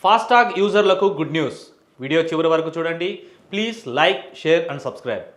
FASTag యూజర్లకు good news. Video చివరి వరకు చూడండి. Please like, share and subscribe.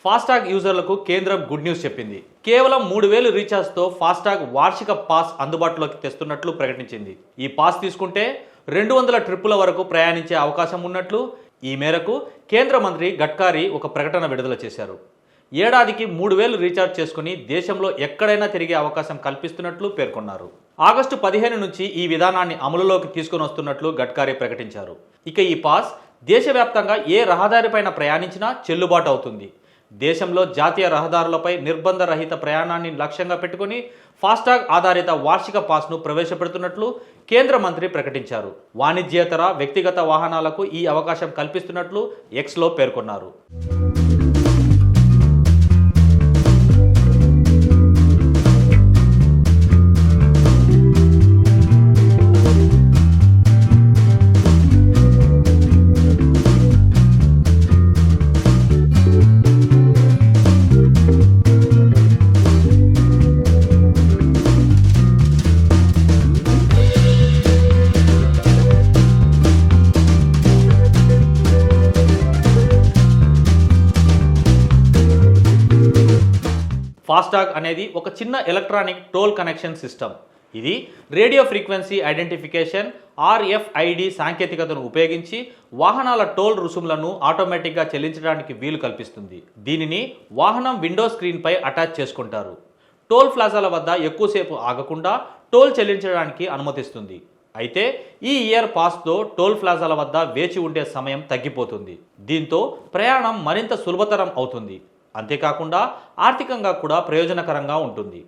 FASTag యూజర్లకు కేంద్రం గుడ్ న్యూస్ చెప్పింది. కేవలం 3000 రీఛార్జ్తో ఫాస్టాగ్ వార్షిక పాస్ అందుబాటులోకి తెస్తున్నట్లు ప్రకటించింది. ఈ పాస్ తీసుకుంటే 200 ట్రిప్పుల వరకు ప్రయాణించే అవకాశం ఉన్నట్లు ఈ మేరకు కేంద్ర మంత్రి గడ్కరీ ఒక ప్రకటన విడుదల చేశారు. ఏడాదికి 3000 రీఛార్జ్ చేసుకుని దేశంలో ఎక్కడైనా తిరిగే అవకాశం కల్పిస్తున్నట్లు పేర్కొన్నారు. ఆగస్టు 15 నుంచి ఈ విధానాన్ని అమలులోకి తీసుకుని వస్తున్నట్లు గడ్కరీ ప్రకటించారు. ఇక ఈ పాస్ దేశవ్యాప్తంగా ఏ రహదారిపైన ప్రయాణించినా చెల్లుబాటు అవుతుంది. దేశంలో జాతీయ రహదారులపై నిర్బంధ రహిత ప్రయాణాన్ని లక్ష్యంగా పెట్టుకుని ఫాస్టాగ్ ఆధారిత వార్షిక పాస్ను ప్రవేశపెడుతున్నట్లు కేంద్ర మంత్రి ప్రకటించారు. వాణిజ్యేతర వ్యక్తిగత వాహనాలకు ఈ అవకాశం కల్పిస్తున్నట్లు ఎక్స్లో పేర్కొన్నారు. ఫాస్టాగ్ అనేది ఒక చిన్న ఎలక్ట్రానిక్ టోల్ కనెక్షన్ సిస్టమ్. ఇది రేడియో ఫ్రీక్వెన్సీ ఐడెంటిఫికేషన్ RFID సాంకేతికతను ఉపయోగించి వాహనాల టోల్ రుసుములను ఆటోమేటిక్గా చెల్లించడానికి వీలు కల్పిస్తుంది. దీనిని వాహనం విండో స్క్రీన్పై అటాచ్ చేసుకుంటారు. టోల్ ప్లాజాల వద్ద ఎక్కువసేపు ఆగకుండా టోల్ చెల్లించడానికి అనుమతిస్తుంది. అయితే ఈ ఇయర్ పాస్తో టోల్ ప్లాజాల వద్ద వేచి ఉండే సమయం తగ్గిపోతుంది. దీంతో ప్రయాణం మరింత సులభతరం అవుతుంది. అంతేకాకుండా ఆర్థికంగా కూడా ప్రయోజనకరంగా ఉంటుంది.